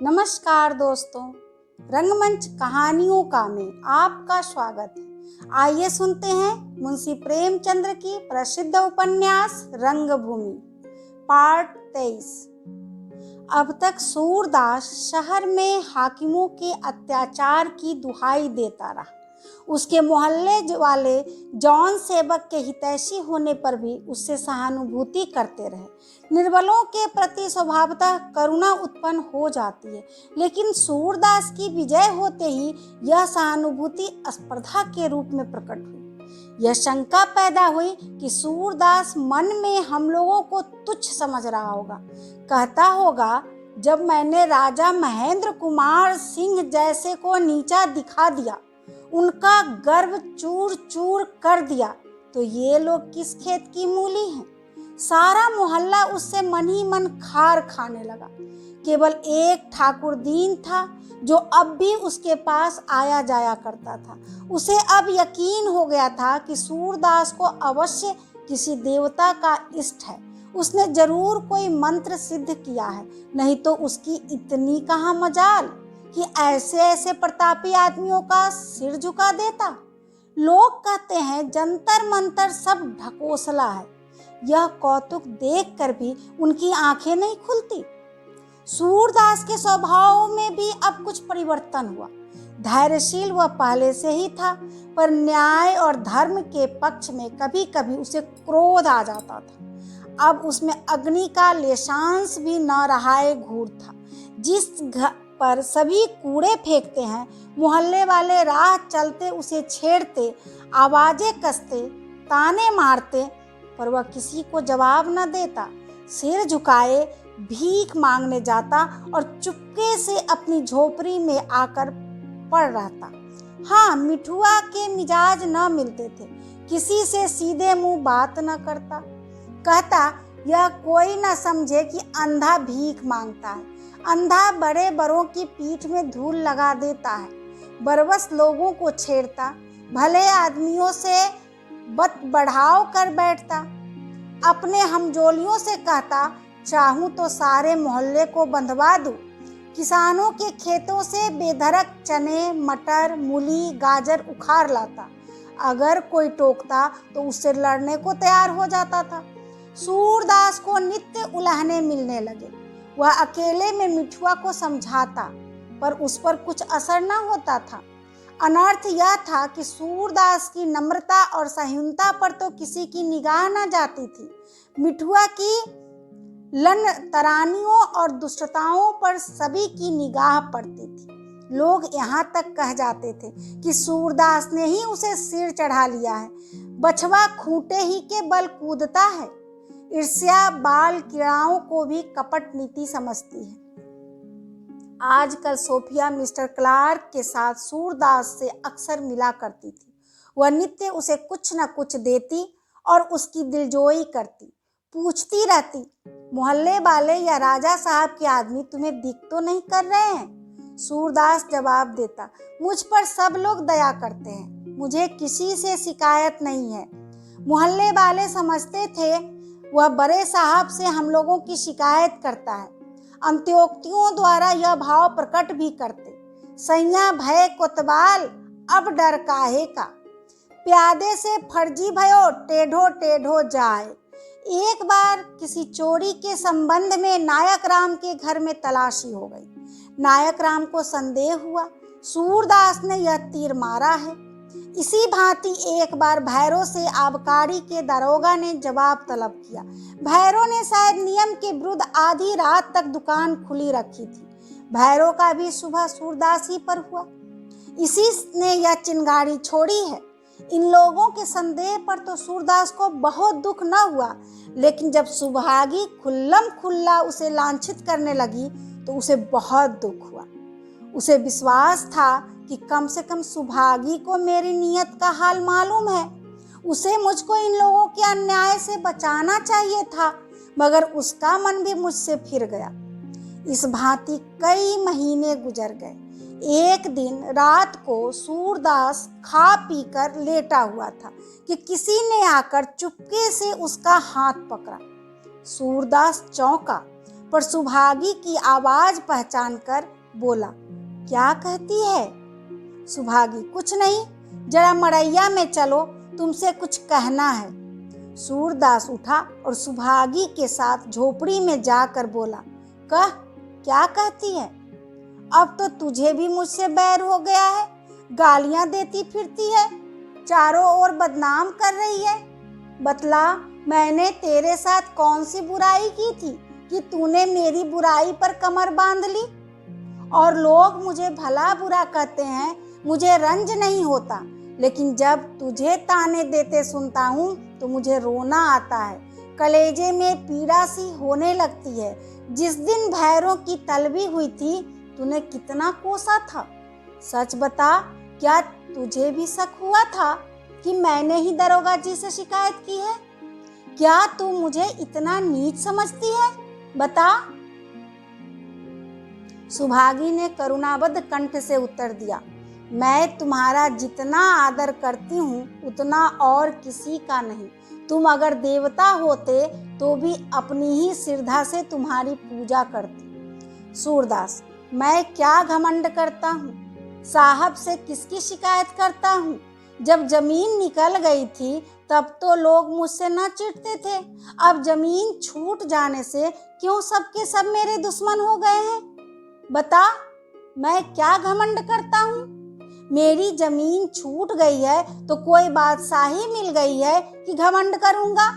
नमस्कार दोस्तों, रंगमंच कहानियों का में आपका स्वागत है। आइए सुनते हैं मुंशी प्रेमचंद्र की प्रसिद्ध उपन्यास रंगभूमि पार्ट 23। अब तक सूरदास शहर में हाकिमों के अत्याचार की दुहाई देता रहा। उसके मोहल्ले वाले जॉन सेवक के हितैषी होने पर भी उससे सहानुभूति करते रहे। निर्बलों के प्रति स्वभावतः करुणा उत्पन्न हो जाती है, लेकिन सूरदास की विजय होते ही यह सहानुभूति स्पर्धा के रूप में प्रकट हुई। यह शंका पैदा हुई कि सूरदास मन में हम लोगों को तुच्छ समझ रहा होगा। कहता होगा, जब मैंने राजा महेंद्र कुमार सिंह जैसे को नीचा दिखा दिया, उनका गर्व चूर चूर कर दिया, तो ये लोग किस खेत की मूली हैं। सारा मोहल्ला उससे मन ही मन खार खाने लगा। केवल एक ठाकुर दीन था जो अब भी उसके पास आया जाया करता था। उसे अब यकीन हो गया था कि सूरदास को अवश्य किसी देवता का इष्ट है। उसने जरूर कोई मंत्र सिद्ध किया है, नहीं तो उसकी इतनी कहाँ मजाल कि ऐसे ऐसे प्रतापी आदमियों का सिर झुका देता। लोग कहते हैं जंतर मंतर सब ढकोसला है। यह कौतुक देखकर भी उनकी आंखें नहीं खुलती। सूरदास के स्वभाव में भी अब कुछ परिवर्तन हुआ। धैर्यशील वह पहले से ही था, पर न्याय और धर्म के पक्ष में कभी कभी उसे क्रोध आ जाता था। अब उसमें अग्नि का लेशांश भी न रहाए घूर था। जिस पर सभी कूड़े फेंकते हैं, मोहल्ले वाले राह चलते उसे छेड़ते, आवाजें कसते, ताने मारते, पर वह किसी को जवाब न देता। सिर झुकाए भीख मांगने जाता और चुपके से अपनी झोपड़ी में आकर पड़ रहता। हाँ, मिठुआ के मिजाज न मिलते थे। किसी से सीधे मुंह बात न करता। कहता, यह कोई न समझे कि अंधा भीख मांगता है। अंधा बड़े बड़ों की पीठ में धूल लगा देता है। बरबस लोगों को छेड़ता, भले आदमियों से बत बढ़ाव कर बैठता। अपने हमजोलियों से कहता, चाहूं तो सारे मोहल्ले को बंधवा दूं। किसानों के खेतों से बेधड़क चने, मटर, मूली, गाजर उखाड़ लाता। अगर कोई टोकता तो उससे लड़ने को तैयार हो जाता था। सूरदास को नित्य उलाहने मिलने लगे। वह अकेले में मिठुआ को समझाता, पर उस पर कुछ असर न होता था। अनर्थ यह था कि सूरदास की नम्रता और सहिष्णुता पर तो किसी की निगाह न जाती थी। मिठुआ की लन तरानियों और दुष्टताओं पर सभी की निगाह पड़ती थी। लोग यहाँ तक कह जाते थे कि सूरदास ने ही उसे सिर चढ़ा लिया है। बछवा खूंटे ही के बल कूदता है। ईर्ष्या बाल कीड़ाओं को भी कपट नीति समझती है। आजकल सोफिया मिस्टर क्लार्क के साथ सूरदास से अक्सर मिला करती थी। वह नित्य उसे कुछ न कुछ देती और उसकी दिलजोई करती। पूछती रहती, मोहल्ले वाले या राजा साहब के आदमी तुम्हें दिख तो नहीं कर रहे हैं? सूरदास जवाब देता, मुझ पर सब लोग दया करते हैं, मुझे किसी से शिकायत नहीं है। मोहल्ले वाले समझते थे वह बड़े साहब से हम लोगों की शिकायत करता है। अंत्योक्तियों द्वारा यह भाव प्रकट भी करते, सैया भय कोतवाल अब डर काहे का। प्यादे से फर्जी भयो टेढ़ो टेढ़ो जाए। एक बार किसी चोरी के संबंध में नायक राम के घर में तलाशी हो गई। नायक राम को संदेह हुआ सूरदास ने यह तीर मारा है। इसी भांति एक बार भैरव से आबकारी के दरोगा ने जवाब तलब किया। भैरव ने शायद नियम के विरुद्ध आधी रात तक दुकान खुली रखी थी। भैरव का भी सुबह सूरदास ही पर हुआ। इसी ने यह चिंगारी छोड़ी है। इन लोगों के संदेह पर तो सूरदास को बहुत दुख न हुआ, लेकिन जब सुभागी खुल्लम खुल्ला उसे लांछित करने लगी तो उसे बहुत दुख हुआ। उसे विश्वास था कि कम से कम सुभागी को मेरी नीयत का हाल मालूम है। उसे मुझको इन लोगों के अन्याय से बचाना चाहिए था, मगर उसका मन भी मुझसे फिर गया। इस भांति कई महीने गुजर गए। एक दिन रात को सूरदास खा पीकर लेटा हुआ था कि किसी ने आकर चुपके से उसका हाथ पकड़ा। सूरदास चौंका, पर सुभागी की आवाज पहचान कर बोला, क्या कहती है? सुभागी, कुछ नहीं, जरा मड़ैया में चलो, तुमसे कुछ कहना है। सूरदास उठा और सुभागी के साथ झोपड़ी में जाकर बोला, कह, क्या कहती है? अब तो तुझे भी मुझसे बैर हो गया है, गालियां देती फिरती है, चारों ओर बदनाम कर रही है। बतला, मैंने तेरे साथ कौन सी बुराई की थी कि तूने मेरी बुराई पर कमर बांध ली? और लोग मुझे भला बुरा कहते हैं, मुझे रंज नहीं होता, लेकिन जब तुझे ताने देते सुनता हूँ तो मुझे रोना आता है, कलेजे में पीड़ा सी होने लगती है। जिस दिन भैरों की तलबी हुई थी, तूने कितना कोसा था। सच बता, क्या तुझे भी शक हुआ था कि मैंने ही दरोगा जी से शिकायत की है? क्या तू मुझे इतना नीच समझती है? बता। सुभागी ने करुणाबद्ध कंठ से उत्तर दिया, मैं तुम्हारा जितना आदर करती हूँ उतना और किसी का नहीं। तुम अगर देवता होते तो भी अपनी ही श्रद्धा से तुम्हारी पूजा करती। सूरदास, मैं क्या घमंड करता हूँ, साहब से किसकी शिकायत करता हूँ? जब जमीन निकल गई थी तब तो लोग मुझसे न चिढ़ते थे, अब जमीन छूट जाने से क्यों सबके सब मेरे दुश्मन हो गए हैं? बता, मैं क्या घमंड करता हूँ? मेरी जमीन छूट गई है तो कोई बादशाही मिल गई है कि घमंड करूंगा?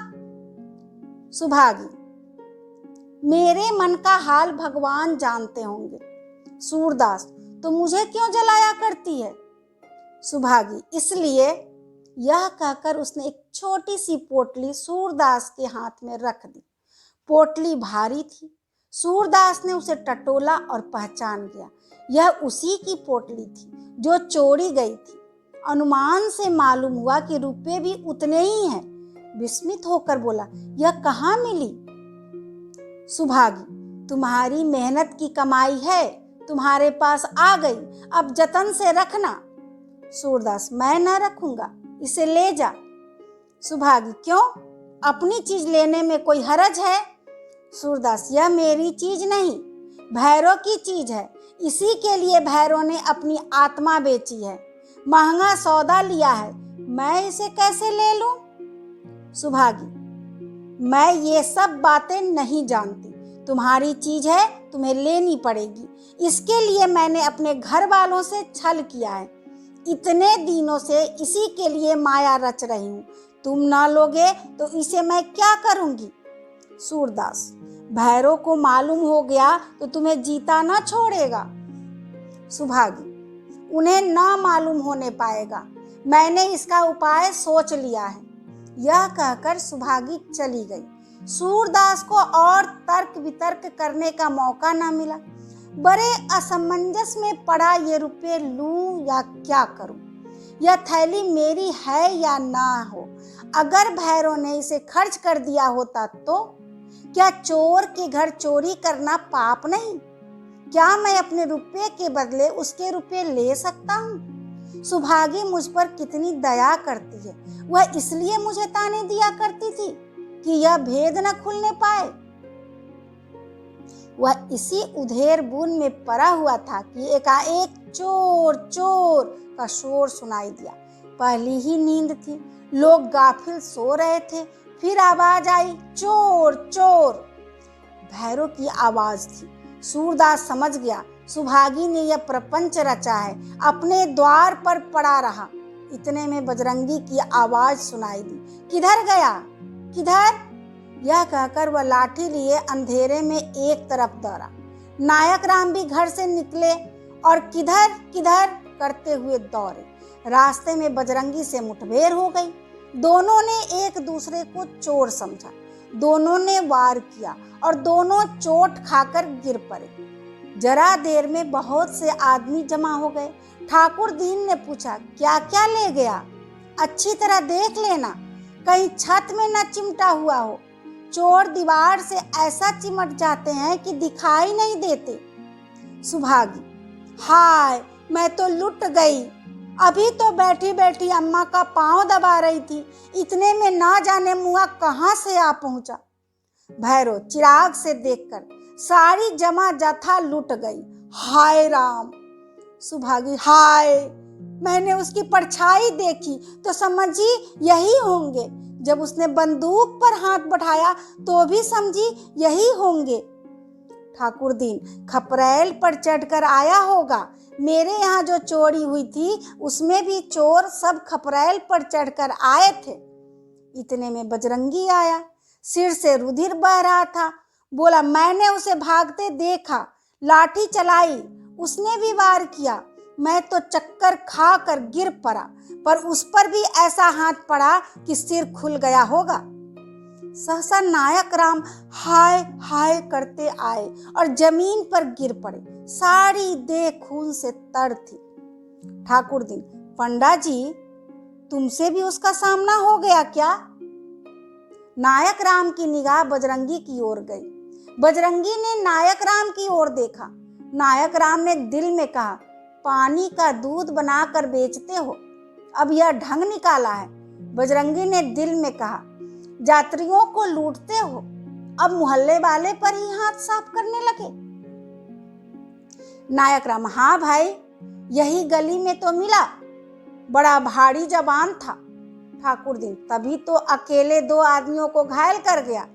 सुभागी, मेरे मन का हाल भगवान जानते होंगे। सूरदास, तो मुझे क्यों जलाया करती है? सुभागी, इसलिए। यह कहकर उसने एक छोटी सी पोटली सूरदास के हाथ में रख दी। पोटली भारी थी। सूरदास ने उसे टटोला और पहचान गया, यह उसी की पोटली थी जो चोरी गई थी। अनुमान से मालूम हुआ कि रुपए भी उतने ही हैं। विस्मित होकर बोला, यह कहाँ मिली? सुभागी, तुम्हारी मेहनत की कमाई है, तुम्हारे पास आ गई, अब जतन से रखना। सूरदास, मैं न रखूंगा, इसे ले जा। सुभागी, क्यों? अपनी चीज लेने में कोई हरज है? सूरदास, यह मेरी चीज नहीं, भैरों की चीज है, इसी के लिए भैरों ने अपनी आत्मा बेची है, महंगा सौदा लिया है, मैं इसे कैसे ले लूं? सुभागी, मैं ये सब बातें नहीं जानती, तुम्हारी चीज है, तुम्हें लेनी पड़ेगी। इसके लिए मैंने अपने घर वालों से छल किया है, इतने दिनों से इसी के लिए माया रच रही हूँ, तुम ना लोगे तो इसे मैं क्या करूंगी? सूरदास, भैरों को मालूम हो गया तो तुम्हें जीता ना छोड़ेगा। सुभागी, उन्हें ना मालूम होने पाएगा, मैंने इसका उपाय सोच लिया है। यह कहकर सुभागी चली गई। सूरदास को और तर्क वितर्क करने का मौका न मिला। बड़े असमंजस में पड़ा, ये रुपए लूं या क्या करूं? यह थैली मेरी है या ना हो? अगर भैरों ने इसे खर्च कर दिया होता तो? क्या चोर के घर चोरी करना पाप नहीं? क्या मैं अपने रुपये के बदले उसके रुपये ले सकता हूँ? सुभागी मुझ पर कितनी दया करती है, वह इसलिए मुझे ताने दिया करती थी कि यह भेद न खुलने पाए। वह इसी उधेर बुन में पड़ा हुआ था कि एकाएक चोर चोर का शोर सुनाई दिया। पहली ही नींद थी, लोग गाफिल सो रहे थे, फिर आवाज आई, चोर चोर। भैरों की आवाज थी। सूरदास समझ गया, सुभागी ने यह प्रपंच रचा है, अपने द्वार पर पड़ा रहा। इतने में बजरंगी की आवाज सुनाई दी, किधर गया, किधर? यह कहकर वह लाठी लिए अंधेरे में एक तरफ दौड़ा। नायक राम भी घर से निकले और किधर किधर करते हुए दौड़े। रास्ते में बजरंगी से मुठभेड़ हो गई। दोनों ने एक दूसरे को चोर समझा, दोनों ने वार किया और दोनों चोट खाकर गिर पड़े। जरा देर में बहुत से आदमी जमा हो गए। ठाकुर दीन ने पूछा, क्या क्या ले गया? अच्छी तरह देख लेना, कहीं छत में न चिमटा हुआ हो। चोर दीवार से ऐसा चिमट जाते हैं कि दिखाई नहीं देते। सुभागी, हाय, मैं तो लुट गई, अभी तो बैठी बैठी अम्मा का पांव दबा रही थी, इतने में ना जाने मुआ कहाँ से आ पहुंचा। भैरव चिराग से देखकर सारी जमा जथा लुट गई। हाय राम! सुभागी, हाय! मैंने उसकी परछाई देखी तो समझी यही होंगे। जब उसने बंदूक पर हाथ बढ़ाया तो भी समझी यही होंगे। ठाकुर दीन खपरेल पर चढ़कर आया होगा। मेरे यहाँ जो चोरी हुई थी उसमें भी चोर सब खपरेल पर चढ़कर आए थे। इतने में बजरंगी आया, सिर से रुधिर बह रहा था। बोला, मैंने उसे भागते देखा, लाठी चलाई, उसने भी वार किया। मैं तो चक्कर खा कर गिर पड़ा, पर उस पर भी ऐसा हाथ पड़ा कि सिर खुल गया होगा। सहसा नायक राम हाय हाय करते आए और जमीन पर गिर पड़े। सारी देह खून से तर थी। ठाकुर दीन, पंडा जी, तुमसे भी उसका सामना हो गया क्या? नायक राम की निगाह बजरंगी की ओर गई। बजरंगी ने नायक राम की ओर देखा। नायक राम ने दिल में कहा, पानी का दूध बनाकर बेचते हो, अब यह ढंग निकाला है। बजरंगी ने दिल में कहा, यात्रियों को लूटते हो, अब मोहल्ले वाले पर ही हाथ साफ करने लगे। नायक राम, हाँ भाई, यही गली में तो मिला, बड़ा भारी जवान था। ठाकुर दीन, तभी तो अकेले 2 आदमियों को घायल कर गया।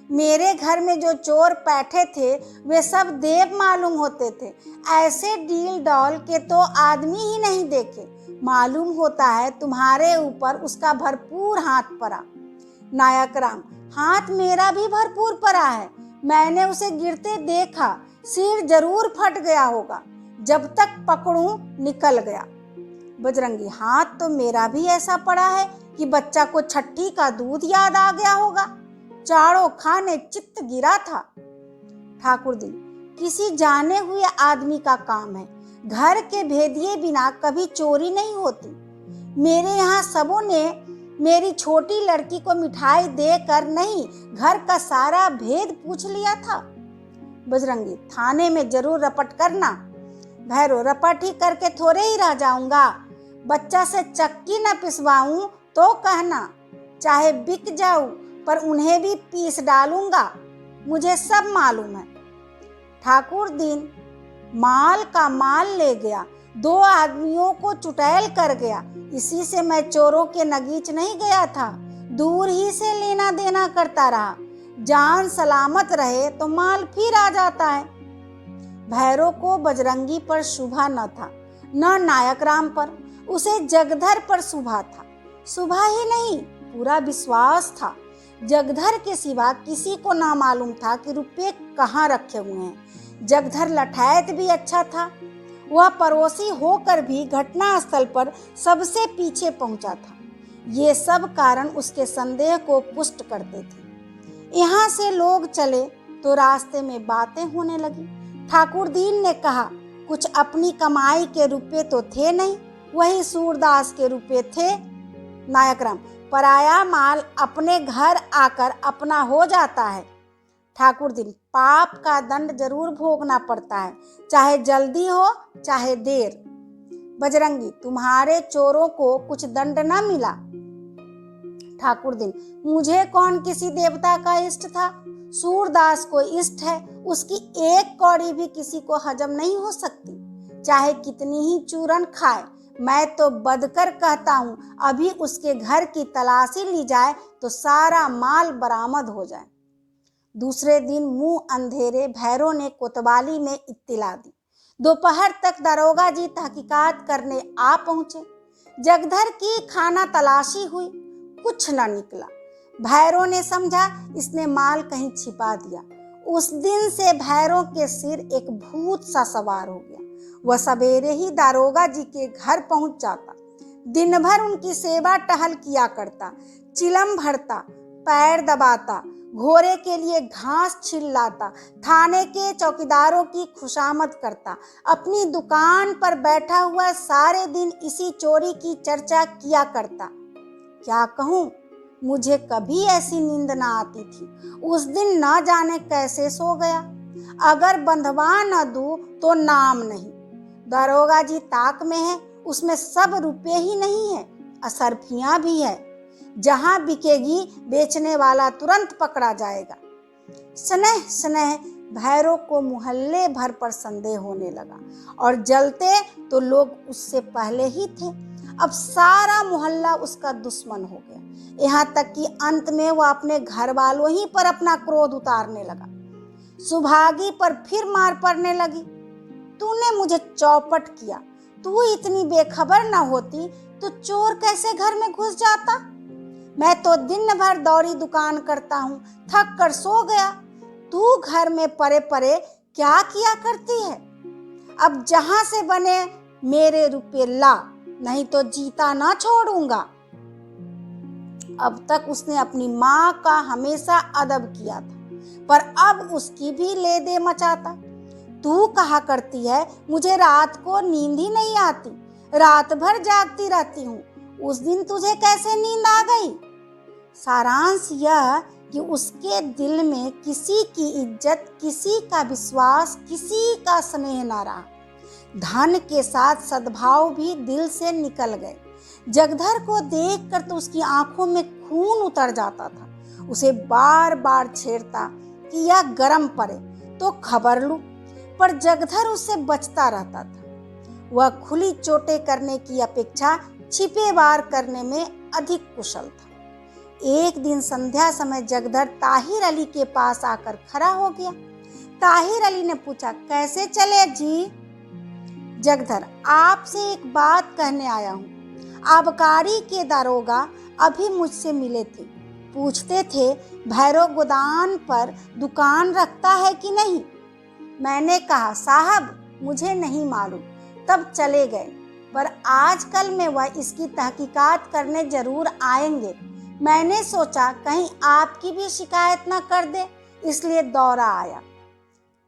मेरे घर में जो चोर बैठे थे वे सब देव मालूम होते थे। ऐसे डील डॉल के तो आदमी ही नहीं देखे। मालूम होता है तुम्हारे ऊपर उसका भरपूर हाथ पड़ा। नायक राम, हाथ मेरा भी भरपूर पड़ा है। मैंने उसे गिरते देखा, सिर जरूर फट गया होगा, जब तक पकड़ूं निकल गया। बजरंगी, हाथ तो मेरा भी ऐसा पड़ा है कि बच्चा को छठी का दूध याद आ गया होगा, चारों खाने चित्त गिरा था। ठाकुर जी, किसी जाने हुए आदमी का काम है, घर के भेदिए बिना कभी चोरी नहीं होती। मेरे यहाँ सबों ने मेरी छोटी लड़की को मिठाई देकर नहीं, घर का सारा भेद पूछ लिया था। बजरंगी, थाने में जरूर रपट करना। भैरो, रपट ही करके थोड़े ही रह जाऊंगा। बच्चा से चक्की न पिसवाऊं तो कहना, चाहे बिक जाऊं पर उन्हें भी पीस डालूंगा, मुझे सब मालूम है। ठाकुर दीन माल का माल ले गया, 2 आदमियों को चुटैल कर गया। इसी से मैं चोरों के नगीच नहीं गया था, दूर ही से लेना देना करता रहा। जान सलामत रहे तो माल फिर आ जाता है। भैरव को बजरंगी पर शुभा न था, न नायक राम पर। उसे जगधर पर शुभा था। शुभा ही नहीं, पूरा विश्वास था। जगधर के सिवा किसी को ना मालूम था कि रुपये कहाँ रखे हुए हैं। जगधर लठायत भी अच्छा था। वह पड़ोसी होकर भी घटना स्थल पर सबसे पीछे पहुंचा था। ये सब कारण उसके संदेह को पुष्ट करते थे। यहाँ से लोग चले तो रास्ते में बातें होने लगी। ठाकुर दीन ने कहा, कुछ अपनी कमाई के रुपये तो थे नहीं, वही सूरदास के रुपये थे। नायक राम, पराया माल अपने घर आकर अपना हो जाता है। ठाकुर दीन, पाप का दंड जरूर भोगना पड़ता है, चाहे जल्दी हो चाहे देर। बजरंगी, तुम्हारे चोरों को कुछ दंड न मिला। ठाकुर दीन, मुझे कौन किसी देवता का इष्ट था? सूरदास को इष्ट है, उसकी एक कौड़ी भी किसी को हजम नहीं हो सकती, चाहे कितनी ही चूरन खाए। मैं तो बदकर कहता हूँ, अभी उसके घर की तलाशी ली जाए तो सारा माल बरामद हो जाए। दूसरे दिन मुंह अंधेरे भैरव ने कोतवाली में इत्तिला दी। दोपहर तक दरोगा जी तहकीकात करने आ पहुंचे। जगधर की खाना तलाशी हुई, कुछ न निकला। भैरव ने समझा इसने माल कहीं छिपा दिया। उस दिन से भैरव के सिर एक भूत सा सवार हो गया। वह सवेरे ही दारोगा जी के घर पहुंच जाता, दिन भर उनकी सेवा टहल किया करता, चिलम भरता, पैर दबाता, घोड़े के लिए घास छिल लाता, थाने के चौकीदारों की खुशामद करता। अपनी दुकान पर बैठा हुआ सारे दिन इसी चोरी की चर्चा किया करता। क्या कहूँ, मुझे कभी ऐसी नींद ना आती थी। उस दिन न जाने कैसे सो गया। अगर बंधवा न दूं तो नाम नहीं। दरोगा जी ताक में है, उसमें सब रुपये ही नहीं है, असरफियां भी है। जहां बिकेगी बेचने वाला तुरंत पकड़ा जाएगा। स्नेह स्नेह भैरव को मोहल्ले भर पर संदेह होने लगा और जलते तो लोग उससे पहले ही थे। अब सारा मोहल्ला उसका दुश्मन हो गया। यहाँ तक कि अंत में वह अपने घर वालों ही पर अपना क्रोध उतारने लगा। सुभागी पर फिर मार पड़ने लगी। तूने मुझे चौपट किया, तू इतनी बेखबर न होती तो चोर कैसे घर में घुस जाता। मैं तो दिन भर दौड़ी दुकान करता हूँ, थक कर सो गया। तू घर में परे परे क्या किया करती है। अब जहां से बने मेरे रुपए ला, नहीं तो जीता ना छोड़ूंगा। अब तक उसने अपनी माँ का हमेशा अदब किया था, पर अब उसकी भी ले दे मचाता। तू कहा करती है मुझे रात को नींद ही नहीं आती, रात भर जागती रहती हूँ। उस दिन तुझे कैसे नींद आ गई। सारांश यह कि उसके दिल में किसी की इज्जत, किसी का विश्वास, किसी का स्नेह न रहा। धन के साथ सद्भाव भी दिल से निकल गए। जगधर को देखकर तो उसकी आंखों में खून उतर जाता था। उसे बार बार छेड़ता कि यह गरम पड़े तो खबर लूं, पर जगधर उससे बचता रहता था। वह खुली चोटें करने की अपेक्षा छिपे वार करने में अधिक कुशल था। एक दिन संध्या समय जगधर ताहिर अली के पास आकर खड़ा हो गया। ताहिर अली ने पूछा, कैसे चले जी। जगधर, आपसे एक बात कहने आया हूँ। आबकारी के दारोगा अभी मुझसे मिले थे, पूछते थे भैरव गोदान पर दुकान रखता है कि नहीं। मैंने कहा साहब मुझे नहीं मालूम, तब चले गए, पर आजकल में वह इसकी तहकीकात करने जरूर आएंगे। मैंने सोचा कहीं आपकी भी शिकायत न कर दे, इसलिए दौड़ा आया।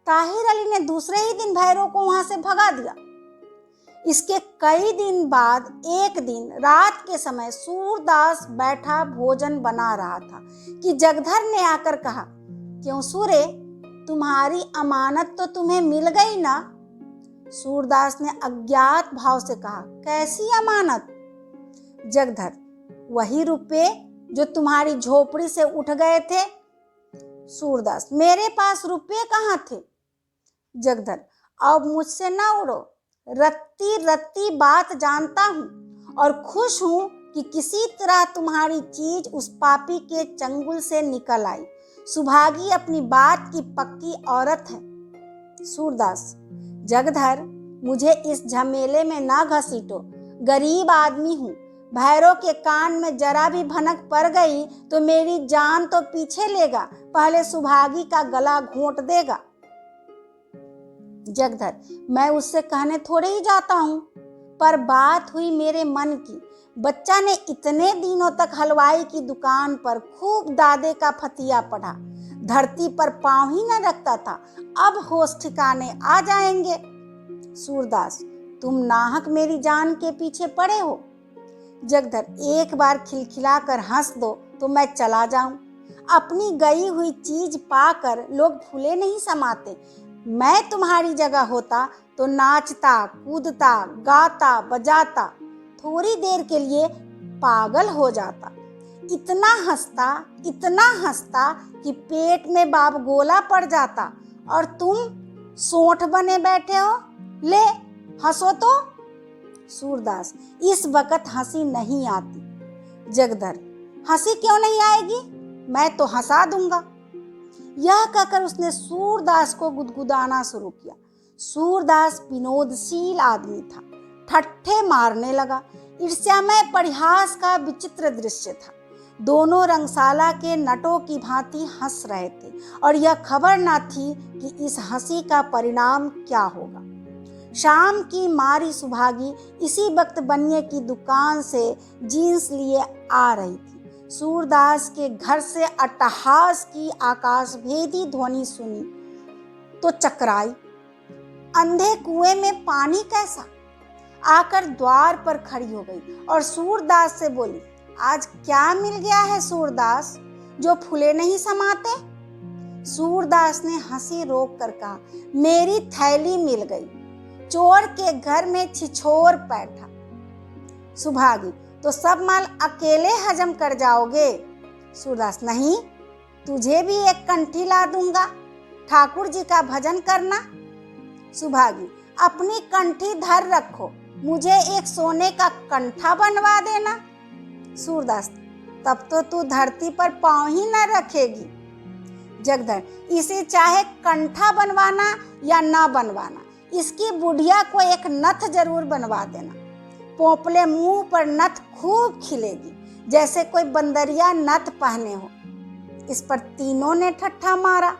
ताहिर अली ने दूसरे ही दिन भैरव को वहां से भगा दिया। इसके कई दिन बाद एक दिन रात के समय सूरदास बैठा भोजन बना रहा था कि जगधर ने आकर कहा, क्यों सूरे, तुम्हारी अमानत तो तुम्हें मिल गई ना। सूरदास ने अज्ञात भाव से कहा, कैसी अमानत। जगधर, वही रुपए जो तुम्हारी झोपड़ी से उठ गए थे। सूरदास, मेरे पास रुपए कहाँ थे। जगधर, अब मुझसे ना उड़ो, रत्ती रत्ती बात जानता हूँ और खुश हूँ कि किसी तरह तुम्हारी चीज उस पापी के चंगुल से निकल आई। सुभागी अपनी बात की पक्की औरत है। सूरदास, जगधर, मुझे इस झमेले में ना घसीटो, गरीब आदमी हूँ। भैरव के कान में जरा भी भनक पड़ गई तो मेरी जान तो पीछे लेगा, पहले सुभागी का गला घोंट देगा। जगधर, मैं उससे कहने थोड़े ही जाता हूँ, पर बात हुई मेरे मन की। बच्चा ने इतने दिनों तक हलवाई की दुकान पर खूब दादे का फतिया पढ़ा, धरती पर पांव ही न रखता था, अब होश ठिकाने आ जाएंगे। सूरदास, तुम नाहक मेरी जान के पीछे पड़े हो। जगधर, एक बार खिलखिलाकर हंस दो तो मैं चला जाऊं। अपनी गई हुई चीज पाकर लोग फूले नहीं समाते। मैं तुम्हारी जगह होता तो नाचता, कूदता, गाता, बजाता, थोड़ी देर के लिए पागल हो जाता। इतना हंसता कि पेट में बाप गोला पड़ जाता, और तुम सोंठ बने बैठे हो। ले हंसो तो। सूरदास, इस वक्त हंसी नहीं आती। जगधर, हंसी क्यों नहीं आएगी, मैं तो हंसा दूंगा। यह कहकर उसने सूरदास को गुदगुदाना शुरू किया। सूरदास विनोदशील आदमी था, ठट्ठे मारने लगा। ईर्ष्यामय परिहास का विचित्र दृश्य था। दोनों रंगशाला के नटों की भांति हंस रहे थे और यह खबर न थी कि इस हंसी का परिणाम क्या होगा। शाम की मारी सुभागी इसी वक्त बनिए की दुकान से जींस लिए आ रही थी। सूरदास के घर से अट्टहास की आकाशभेदी ध्वनि सुनी तो चकराई। अंधे कुएं में पानी कैसा, आकर द्वार पर खड़ी हो गई और सूरदास से बोली, आज क्या मिल गया है सूरदास, जो फूले नहीं समाते। सूरदास ने हंसी रोक कर कहा, मेरी थैली मिल गई, चोर के घर में छिछोर बैठा। सुभागी, तो सब माल अकेले हजम कर जाओगे। सूरदास, नहीं, तुझे भी एक कंठी ला दूंगा। ठाकुर जी का भजन करना। सुभागी, अपनी कंठी धर रखो, मुझे एक सोने का कंठा बनवा देना। सूरदास, तब तो तू धरती पर पांव ही न रखेगी। जगधर, इसे चाहे कंठा बनवाना या न बनवाना, इसकी बुढ़िया को एक नथ जरूर बनवा देना। पोपले मुंह पर नथ खूब खिलेगी, जैसे कोई बंदरिया नथ पहने हो। इस पर तीनों ने ठट्ठा मारा।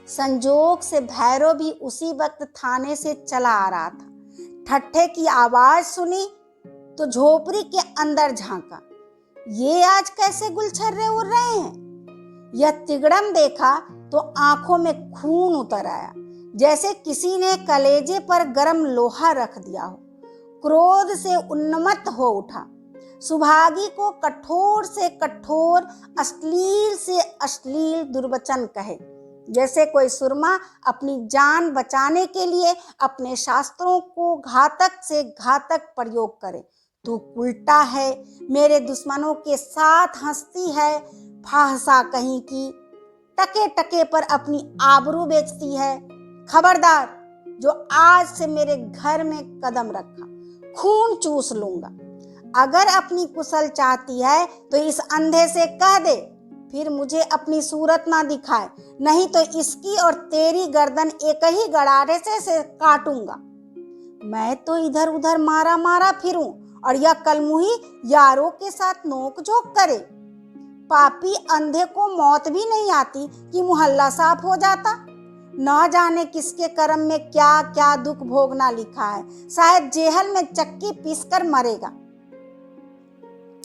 संजोग से भैरव भी उसी वक्त थाने से चला आ रहा था। ठट्ठे की आवाज सुनी तो झोपड़ी के अंदर झांका। ये आज कैसे गुलछर्रे उड़ रहे हैं? यह तिगड़म देखा तो आंखों में खून उतर आया, जैसे किसी ने कलेजे पर गरम लोहा रख दिया हो। क्रोध से उन्मत्त हो उठा। सुभागी को कठोर से कठोर, अश्लील से अश्लील दुर्वचन कहे, जैसे कोई सुरमा अपनी जान बचाने के लिए अपने शास्त्रों को घातक से घातक प्रयोग करे। तू उल्टा है, मेरे दुश्मनों के साथ हंसती है, फाहसा कहीं की, टके टके पर अपनी आबरू बेचती है। खबरदार, जो आज से मेरे घर में कदम रखा, खून चूस लूंगा। अगर अपनी कुशल चाहती है तो इस अंधे से कह दे, फिर मुझे अपनी सूरत ना दिखाए, नहीं तो इसकी और तेरी गर्दन एक ही गड़ारे से काटूंगा। मैं तो इधर उधर मारा मारा फिरूं और यह कलमुही यारों के साथ नोक झोंक करे। पापी अंधे को मौत भी नहीं आती कि मुहल्ला साफ हो जाता। न जाने किसके कर्म में क्या क्या दुख भोगना लिखा है, शायद जेहल में चक्की पीसकर मरेगा।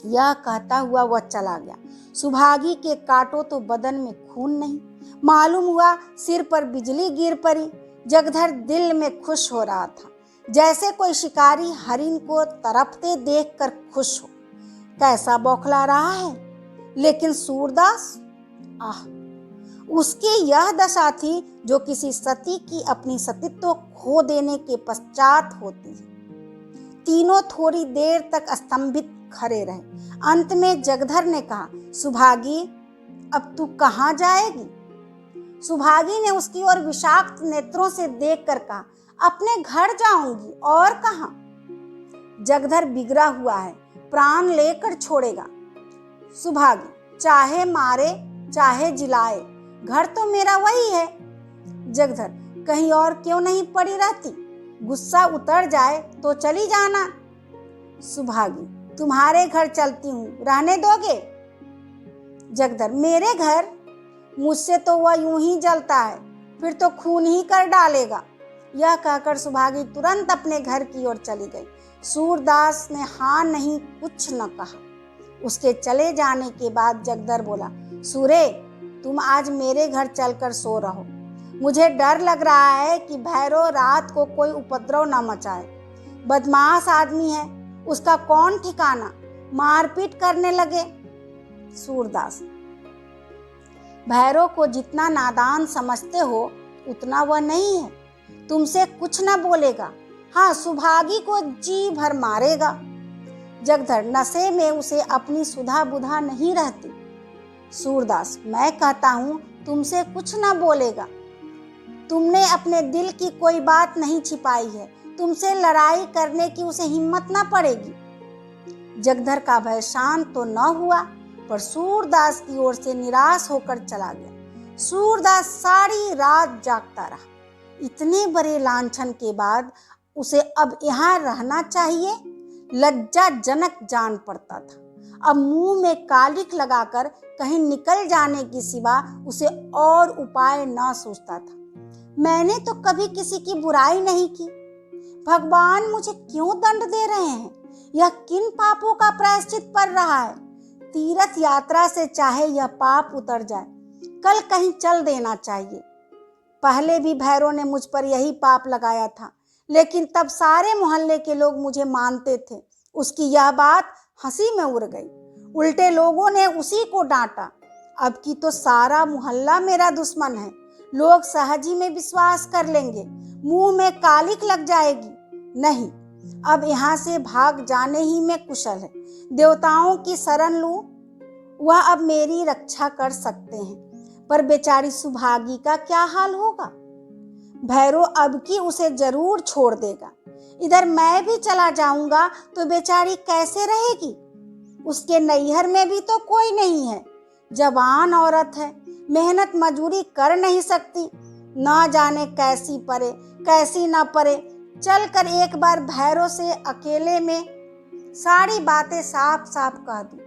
यह कहता हुआ वह चला गया। सुभागी के काटो तो बदन में खून नहीं, मालूम हुआ सिर पर बिजली गिर पड़ी। जगधर दिल में खुश हो रहा था, जैसे कोई शिकारी हरिन को तरफते देखकर खुश हो। कैसा बौखला रहा है, लेकिन सूरदास, आह, उसकी यह दशा थी जो किसी सती की अपनी सतीत्व खो देने के पश्चात होती है। तीनों थोड़ी देर तक स्तंभित खड़े रहे। अंत में जगधर ने कहा, सुभागी, अब तू कहाँ जाएगी? सुभागी ने उसकी ओर विषाक्त नेत्रों से देखकर कहा, अपने घर जाऊंगी, और कहाँ? जगधर बिगड़ा हुआ है, प्राण लेकर छोड़ेगा। सुभागी, चाहे मारे चाहे जिलाए, घर तो मेरा वही है। जगधर, कहीं और क्यों नहीं पड़ी रहती? गुस्सा उतर जाए तो चली जाना। सुभागी, तुम्हारे घर चलती हूँ, रहने दोगे? जगधर, मेरे घर? मुझसे तो वह यूं ही जलता है, फिर तो खून ही कर डालेगा। यह कहकर सुभागी तुरंत अपने घर की ओर चली गई। सूरदास ने हाँ नहीं कुछ न कहा। उसके चले जाने के बाद जगधर बोला, सूरे, तुम आज मेरे घर चलकर सो रहो। मुझे डर लग रहा है कि भैरव रात को कोई उपद्रव न मचाए। बदमाश आदमी है, उसका कौन ठिकाना, मारपीट करने लगे। सूरदास, भैरव को जितना नादान समझते हो उतना वह नहीं है। तुमसे कुछ न बोलेगा, हाँ, सुभागी को जी भर मारेगा। जगधर, नशे में उसे अपनी सुधा बुधा नहीं रहती। सूरदास, मैं कहता हूँ तुमसे कुछ न बोलेगा। तुमने अपने दिल की कोई बात नहीं छिपाई है, तुमसे लड़ाई करने की उसे हिम्मत न पड़ेगी। जगधर का भय शांत तो न हुआ, पर सूरदास की ओर से निराश होकर चला गया। सूरदास सारी रात जागता रहा। इतने बड़े लांछन के बाद उसे अब यहाँ रहना चाहिए, लज्जाजनक जान पड़ता था। अब मुंह में कालिक लगाकर कहीं निकल जाने की सिवा उसे और उपाय न सोचता था। मैंने तो कभी किसी की बुराई नहीं की, भगवान मुझे क्यों दंड दे रहे हैं? यह किन पापों का प्रायश्चित पड़ रहा है? तीर्थ यात्रा से चाहे यह पाप उतर जाए, कल कहीं चल देना चाहिए। पहले भी भैरव ने मुझ पर यही पाप लगाया था, लेकिन तब सारे मोहल्ले के लोग मुझे मानते थे। उसकी यह बात हंसी में उड़ गई। उल्टे लोगों ने उसी को डांटा। अब की तो सारा मोहल्ला मेरा दुश्मन है। लोग सहज ही में विश्वास कर लेंगे, मुंह में कालिक लग जाएगी। नहीं, अब यहाँ से भाग जाने ही में कुशल है। देवताओं की शरण लूं, वह अब मेरी रक्षा कर सकते हैं। पर बेचारी सुभागी का क्या हाल होगा। भैरव अब की उसे जरूर छोड़ देगा। इधर मैं भी चला जाऊंगा तो बेचारी कैसे रहेगी। उसके नैहर में भी तो कोई नहीं है, जवान औरत है, मेहनत मजूरी कर नहीं सकती, ना जाने कैसी परे कैसी ना परे। चल कर एक बार भैरव से अकेले में सारी बातें साफ साफ कह दूं।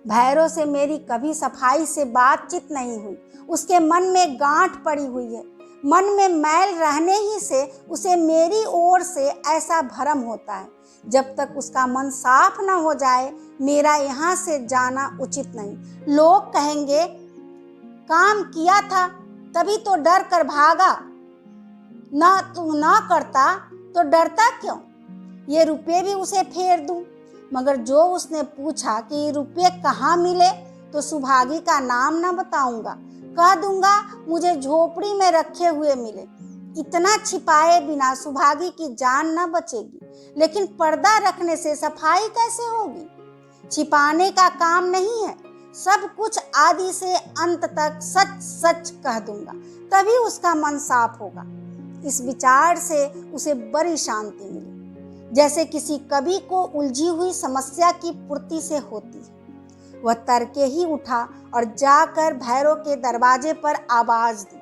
भैरव से मेरी कभी सफाई से बातचीत नहीं हुई, उसके मन में गांठ पड़ी हुई है। मन में मैल रहने ही से उसे मेरी ओर से ऐसा भरम होता है। जब तक उसका मन साफ न हो जाए मेरा यहाँ से जाना उचित नहीं। लोग कहेंगे काम किया था तभी तो डर कर भागा, ना तू ना करता तो डरता क्यों। ये रुपये भी उसे फेर दूं, मगर जो उसने पूछा कि ये रुपये कहाँ मिले तो सुभागी का नाम न बताऊंगा, कह दूंगा मुझे झोपड़ी में रखे हुए मिले। इतना छिपाए बिना सुभागी की जान न बचेगी, लेकिन पर्दा रखने से सफाई कैसे होगी। छिपाने का काम नहीं है, सब कुछ आदि से अंत तक सच सच कह दूंगा, तभी उसका मन साफ होगा। इस विचार से उसे बड़ी शांति मिली, जैसे किसी कवि को उलझी हुई समस्या की पूर्ति से होती है। वह तड़के ही उठा और जाकर भैरव के दरवाजे पर आवाज दी।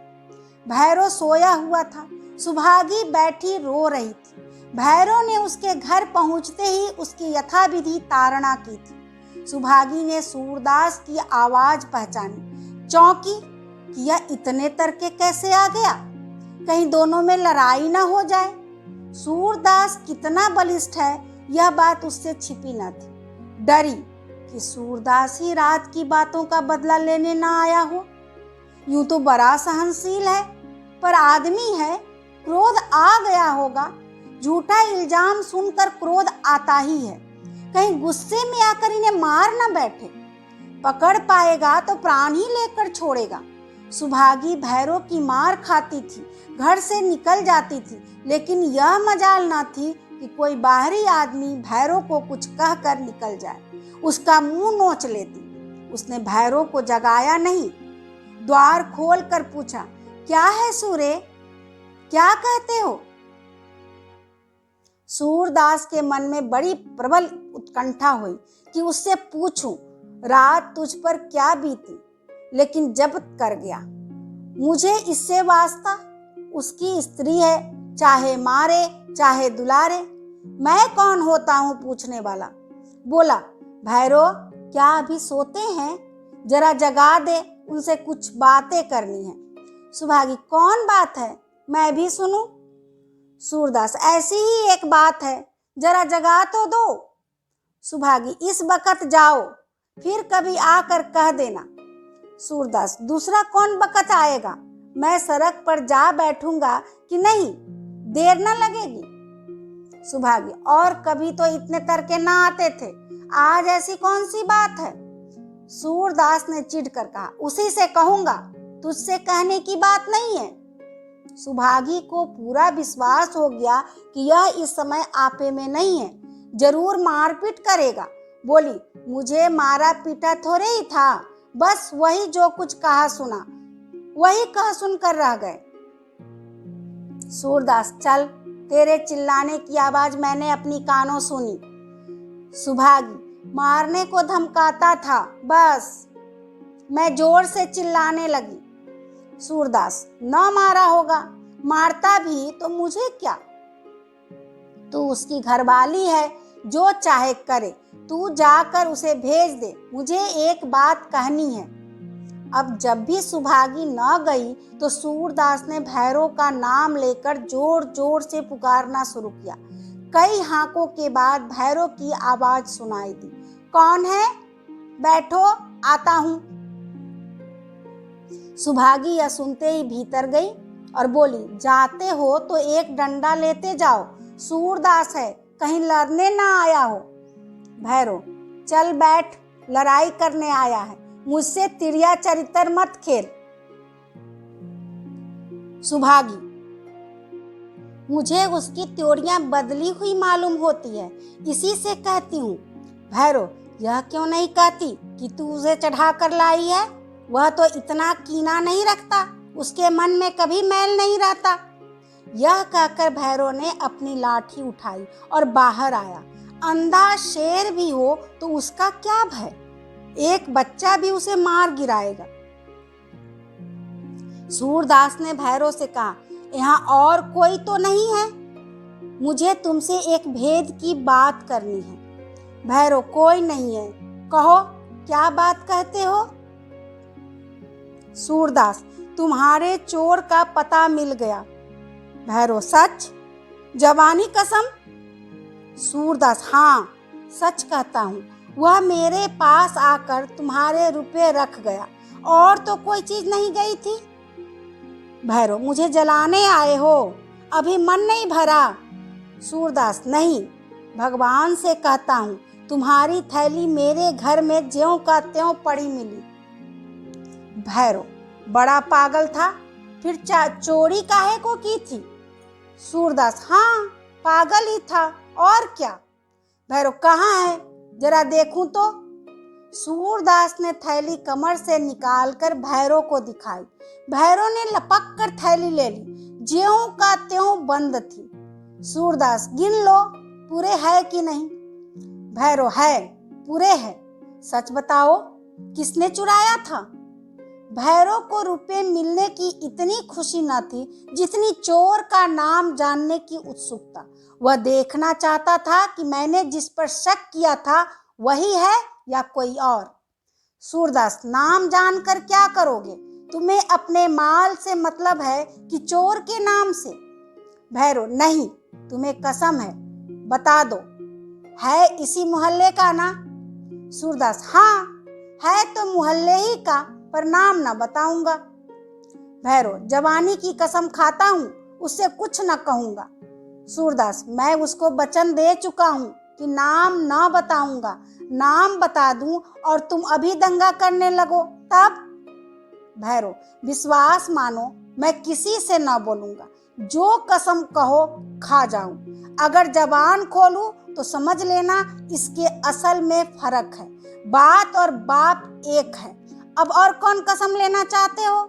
भैरव सोया हुआ था, सुभागी बैठी रो रही थी। भैरव ने उसके घर पहुंचते ही उसकी यथाविधि ताड़ना की थी। सुभागी ने सूरदास की आवाज पहचानी, चौंकी कि यह इतने तड़के कैसे आ गया, कहीं दोनों में लड़ाई न हो जाए। सूरदास कितना बलिष्ठ है यह बात उससे छिपी न थी। डरी कि सूरदास ही रात की बातों का बदला लेने न आया हो। यूं तो बड़ा सहनशील है, पर आदमी है, क्रोध आ गया होगा। झूठा इल्जाम सुनकर क्रोध आता ही है, कहीं गुस्से में आकर इन्हें मार न बैठे। पकड़ पाएगा तो प्राण ही लेकर छोड़ेगा। सुभागी भैरव की मार खाती थी, घर से निकल जाती थी, लेकिन यह मजाल न थी कि कोई बाहरी आदमी भैरव को कुछ कहकर निकल जाए, उसका मुंह नोच लेती। उसने भैरव को जगाया नहीं, द्वार खोल कर पूछा, क्या है सूरे, क्या कहते हो। सूरदास के मन में बड़ी प्रबल उत्कंठा हुई कि उससे पूछूं रात तुझ पर क्या बीती, लेकिन जब्त कर गया। मुझे इससे वास्ता, उसकी स्त्री है, चाहे मारे चाहे दुलारे, मैं कौन होता हूँ पूछने वाला। बोला, भैरव क्या अभी सोते हैं, जरा जगा दे, उनसे कुछ बातें करनी है। सुभागी, कौन बात है, मैं भी सुनूं। सूरदास, ऐसी ही एक बात है, जरा जगा तो दो। सुभागी, इस वक्त जाओ, फिर कभी आकर कह देना। सूरदास, दूसरा कौन वक्त आएगा, मैं सड़क पर जा बैठूंगा कि नहीं, देर न लगेगी। सुभागी, और कभी तो इतने तड़के ना आते थे, आज ऐसी कौन सी बात है। सूरदास ने चिढ़ कर कहा, उसी से कहूंगा, तुझसे कहने की बात नहीं है। सुभागी को पूरा विश्वास हो गया कि यह इस समय आपे में नहीं है, जरूर मारपीट करेगा। बोली, मुझे मारा पीटा थोड़े ही था, बस वही जो कुछ कहा सुना, वही कह सुनकर रह गए। सूरदास, चल, तेरे चिल्लाने की आवाज मैंने अपनी कानों सुनी। सुभागी, मारने को धमकाता था, बस मैं जोर से चिल्लाने लगी। सूरदास, न मारा होगा, मारता भी तो मुझे क्या, तू उसकी घरवाली है, जो चाहे करे, तू जाकर उसे भेज दे, मुझे एक बात कहनी है। अब जब भी सुभागी न गई तो सूरदास ने भैरव का नाम लेकर जोर जोर से पुकारना शुरू किया। कई हाकों के बाद भैरव की आवाज सुनाई दी, कौन है, बैठो, आता हूं। सुभागी यह सुनते ही भीतर गई और बोली, जाते हो तो एक डंडा लेते जाओ, सूरदास है, कहीं लड़ने ना आया हो। भैरव, चल बैठ, लड़ाई करने आया है, मुझसे तिरिया चरित्र मत खेल। सुभागी, मुझे उसकी त्योरियां बदली हुई मालूम होती है, इसी से कहती हूँ। भैरव, यह क्यों नहीं कहती कि तू उसे चढ़ा कर लाई है। वह तो इतना कीना नहीं रखता, उसके मन में कभी मैल नहीं रहता। यह कहकर भैरव ने अपनी लाठी उठाई और बाहर आया। अंधा शेर भी हो तो उसका क्या भय, एक बच्चा भी उसे मार गिराएगा। सूरदास ने भैरव से कहा, यहाँ और कोई तो नहीं है? मुझे तुमसे एक भेद की बात करनी है। भैरव, कोई नहीं है, कहो क्या बात कहते हो? सूरदास, तुम्हारे चोर का पता मिल गया। भैरव, सच? जवानी कसम? सूरदास, हाँ सच कहता हूँ, वह मेरे पास आकर तुम्हारे रुपए रख गया, और तो कोई चीज नहीं गई थी। भैरव, मुझे जलाने आए हो? अभी मन नहीं भरा। सूरदास, नहीं, भगवान से कहता हूँ, तुम्हारी थैली मेरे घर में ज्यों का त्यों पड़ी मिली। भैरव, बड़ा पागल था, फिर चोरी काहे को की थी? सूरदास, हाँ पागल ही था, और क्या? भैरव, कहाँ है, जरा देखूं तो। सूरदास ने थैली कमर से निकालकर भैरव को दिखाई। भैरव ने लपक कर थैली ले ली, ज्यों का त्यों बंद थी। सूरदास, गिन लो, पूरे है कि नहीं? भैरव, है, पूरे है। सच बताओ, किसने चुराया था? भैरव को रुपए मिलने की इतनी खुशी न थी जितनी चोर का नाम जानने की उत्सुकता। वह देखना चाहता था कि मैंने जिस पर शक किया था वही है या कोई और। सूरदास, नाम जानकर क्या करोगे? तुम्हें अपने माल से मतलब है कि चोर के नाम से? भैरव, नहीं, तुम्हें कसम है, बता दो। है इसी मोहल्ले का ना? सूरदास, हाँ है तो मोहल्ले ही का, पर नाम ना बताऊंगा। भैरव, जवानी की कसम खाता हूँ, उससे कुछ न कहूंगा। सूरदास, मैं उसको वचन दे चुका हूँ कि नाम न बताऊंगा। नाम बता दूं और तुम अभी दंगा करने लगो तब? भैरव, विश्वास मानो, मैं किसी से न बोलूंगा, जो कसम कहो खा जाऊं। अगर जबान खोलूं तो समझ लेना इसके असल में फर्क है। बात और बाप एक है। अब और कौन कसम लेना चाहते हो?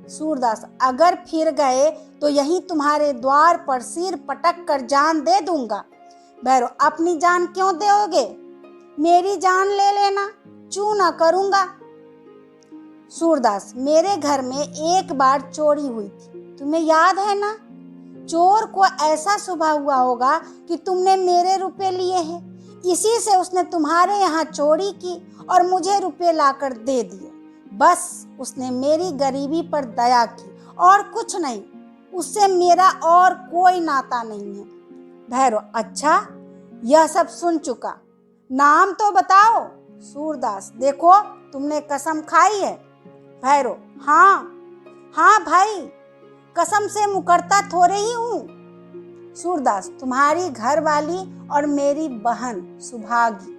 सूरदास, अगर फिर गए तो यहीं तुम्हारे द्वार पर सिर पटक कर जान दे दूंगा। भैरव, अपनी जान क्यों दोगे? मेरी जान ले लेना, चू ना करूंगा। सूरदास, मेरे घर में एक बार चोरी हुई थी, तुम्हें याद है ना? चोर को ऐसा सुबह हुआ होगा कि तुमने मेरे रुपए लिए हैं, इसी से उसने तुम्हारे यहाँ चोरी की और मुझे रुपए लाकर दे दिए। बस उसने मेरी गरीबी पर दया की और कुछ नहीं, उससे मेरा और कोई नाता नहीं है। भैरव, अच्छा, यह सब सुन चुका, नाम तो बताओ। सूरदास, देखो तुमने कसम खाई है। भैरव, हाँ भाई, कसम से मुकरता थोड़े ही हूँ। सूरदास, तुम्हारी घरवाली और मेरी बहन सुभागी।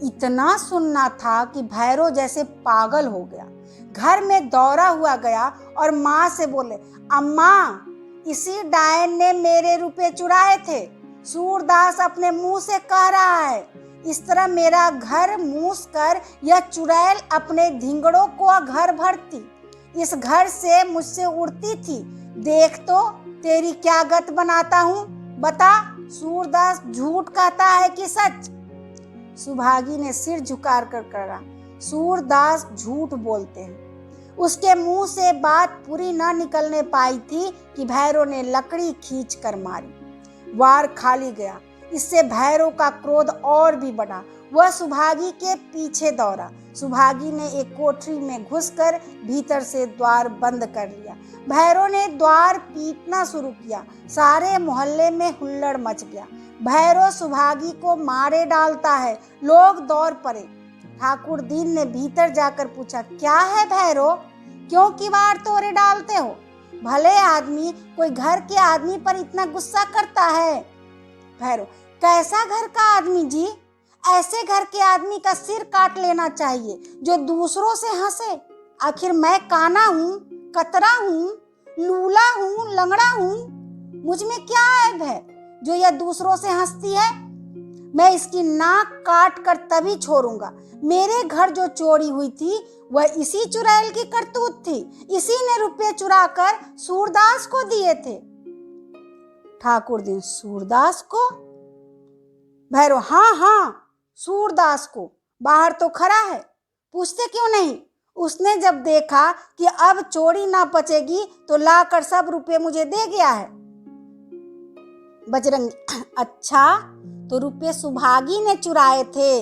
इतना सुनना था कि भैरव जैसे पागल हो गया, घर में दौड़ा हुआ गया और माँ से बोले, अम्मा, इसी डायन ने मेरे रुपए चुराए थे। सूरदास अपने मुंह से कह रहा है, इस तरह मेरा घर मूस कर यह चुड़ैल अपने धिंगड़ों को घर भरती, इस घर से मुझसे उड़ती थी। देख तो तेरी क्या गत बनाता हूँ, बता सूरदास झूठ कहता है कि सच? सुभागी ने सिर झुकार कर कहा, सूरदास झूठ बोलते हैं। उसके मुंह से बात पूरी न निकलने पाई थी कि भैरव ने लकड़ी खींच कर मारी। वार खाली गया। इससे भैरव का क्रोध और भी बढ़ा। वह सुभागी के पीछे दौड़ा। सुभागी ने एक कोठरी में घुसकर भीतर से द्वार बंद कर लिया। भैरव ने द्वार पीटना शुरू किया। सारे मोहल्ले में हुल्लड़ मच गया। भैरव सुभागी को मारे डालता है। लोग दौड़ पड़े। ठाकुर दीन ने भीतर जाकर पूछा, क्या है भैरव, क्यों किवाड़ तोड़े डालते हो? भले आदमी कोई घर के आदमी पर इतना गुस्सा करता है। भैरव, कैसा घर का आदमी जी? ऐसे घर के आदमी का सिर काट लेना चाहिए जो दूसरों से हंसे। आखिर मैं काना हूँ, कतरा हूँ, लूला हूँ, लंगड़ा हूँ? मुझ में क्या ऐब है जो यह दूसरों से हंसती है? मैं इसकी नाक काट कर तभी छोड़ूंगा। मेरे घर जो चोरी हुई थी वह इसी चुड़ैल की करतूत थी। इसी ने रुपये चुरा कर सूरदास को दिए थे। ठाकुर दिन, सूरदास को? भैरव, हाँ हाँ, सूरदास को। बाहर तो खड़ा है, पूछते क्यों नहीं? उसने जब देखा कि अब चोरी ना बचेगी तो लाकर सब रुपये मुझे दे गया है। बजरंगी, अच्छा, तो रुपये सुभागी ने चुराए थे।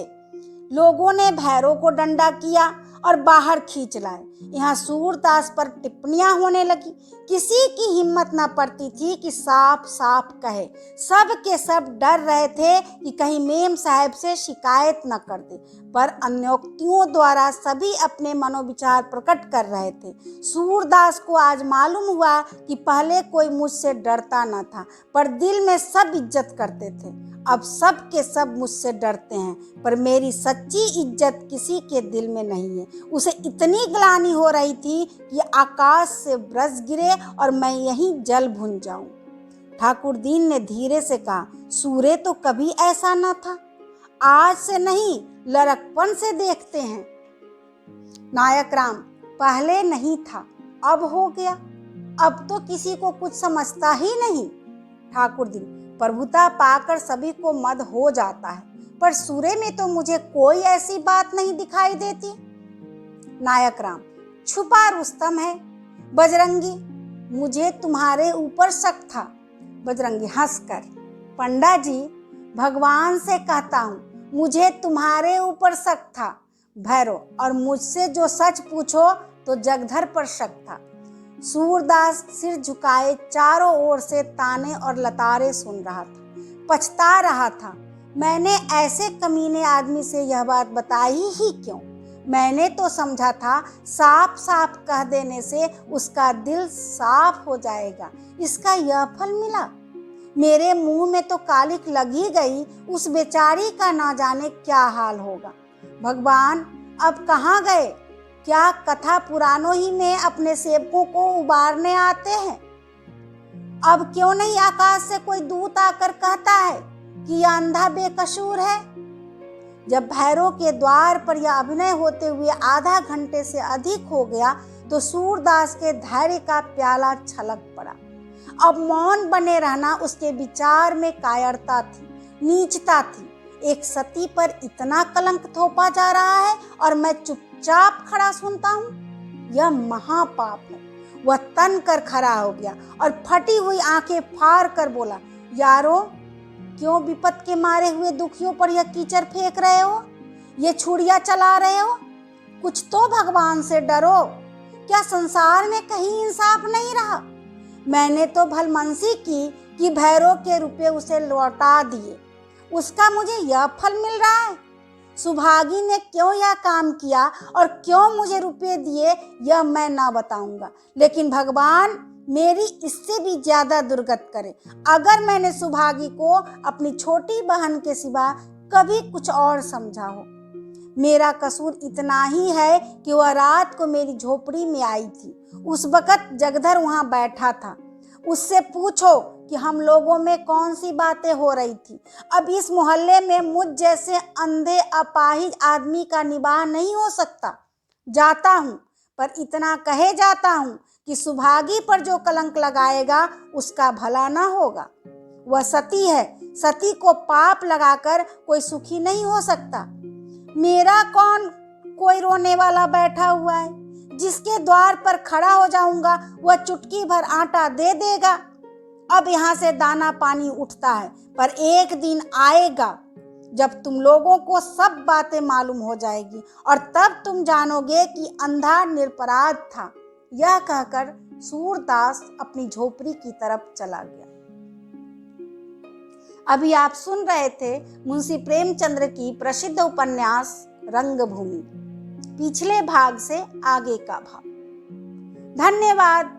लोगों ने भैरव को डंडा किया और बाहर खींच लाए। यहाँ सूरदास पर टिप्पणियां होने लगी। किसी की हिम्मत न पड़ती थी कि साफ साफ कहे। सब के सब डर रहे थे कि कहीं मेम साहब से शिकायत न कर दे, पर अन्योक्तियों द्वारा सभी अपने मनोविचार प्रकट कर रहे थे। सूरदास को आज मालूम हुआ कि पहले कोई मुझसे डरता न था, पर दिल में सब इज्जत करते थे। अब सब के सब मुझसे डरते हैं, पर मेरी सच्ची इज्जत किसी के दिल में नहीं है। उसे इतनी ग्लानि हो रही थी कि आकाश से बरस गिरे और मैं यहीं जल भुन जाऊं। ठाकुर दीन ने धीरे से कहा, सूरे तो कभी ऐसा न था। आज से नहीं, लड़कपन से देखते हैं। नायक राम, पहले नहीं था, अब हो गया। अब तो किसी को कुछ समझता ही नहीं। ठाकुर दीन, प्रभुता पाकर सभी को मद हो जाता है, पर सूरे में तो मुझे कोई ऐसी बात नहीं दिखाई देती। नायक राम, छुपा रुस्तम है। बजरंगी, मुझे तुम्हारे ऊपर शक था। बजरंगी हंसकर, पंडा जी, भगवान से कहता हूँ, मुझे तुम्हारे ऊपर शक था। भैरव, और मुझसे जो सच पूछो तो जगधर पर शक था। सूरदास सिर झुकाए चारों ओर से ताने और लतारे सुन रहा था, पछता रहा था। मैंने ऐसे कमीने आदमी से यह बात बताई ही क्यों? मैंने तो समझा था साफ साफ कह देने से उसका दिल साफ हो जाएगा। इसका यह फल मिला। मेरे मुंह में तो कालिक लग ही गई, उस बेचारी का ना जाने क्या हाल होगा। भगवान अब कहाँ गए? क्या कथा पुराणों ही में अपने सेवकों को उबारने आते हैं? अब क्यों नहीं आकाश से कोई दूत आकर कहता है कि यह अंधा बेकसूर है? जब भैरव के द्वार पर यह अभिनय होते हुए आधा घंटे से अधिक हो गया तो सूरदास के धैर्य का प्याला छलक पड़ा। अब मौन बने रहना उसके विचार में कायरता थी, नीचता थी। एक सती पर इतना कलंक थोपा जा रहा है और मैं चुपचाप खड़ा सुनता हूँ। यह महापाप है। वह तन कर खड़ा हो गया और फटी हुई आंखें फाड़ कर बोला, यारो, क्यों विपत के मारे हुए दुखियों पर यह कीचड़ फेंक रहे हो? ये छुड़िया चला रहे हो? कुछ तो भगवान से डरो। क्या संसार में कहीं इंसाफ नहीं रहा? मैंने तो भलमनसी की कि भैरव के रुपये उसे लौटा दिए, उसका मुझे यह फल मिल रहा है। सुभागी ने क्यों यह काम किया और क्यों मुझे रुपये दिए यह मैं ना बताऊंगा, लेकिन भगवान मेरी इससे भी ज्यादा दुर्गत करे अगर मैंने सुभागी को अपनी छोटी बहन के सिवा कभी कुछ और समझा हो। मेरा कसूर इतना ही है कि वह रात को मेरी झोपड़ी में आई थी। उस वक्त जगधर वहां बैठा था। उससे पूछो कि हम लोगों में कौन सी बातें हो रही थी। अब इस मोहल्ले में मुझ जैसे अंधे अपाहिज आदमी का निवाह नहीं हो सकता। जाता हूँ, पर इतना कहे जाता हूँ कि सुभागी पर जो कलंक लगाएगा उसका भला ना होगा। वह सती है, सती को पाप लगाकर कोई सुखी नहीं हो सकता। मेरा कौन कोई रोने वाला बैठा हुआ है? जिसके द्वार पर खड़ा हो जाऊंगा वह चुटकी भर आटा दे देगा। अब यहाँ से दाना पानी उठता है, पर एक दिन आएगा जब तुम लोगों को सब बातें मालूम हो जाएगी और तब तुम जानोगे कि अंधा निरपराध था। यह कहकर सूरदास अपनी झोपड़ी की तरफ चला गया। अभी आप सुन रहे थे मुंशी प्रेमचंद्र की प्रसिद्ध उपन्यास रंगभूमि। पिछले भाग से आगे का भाग। धन्यवाद।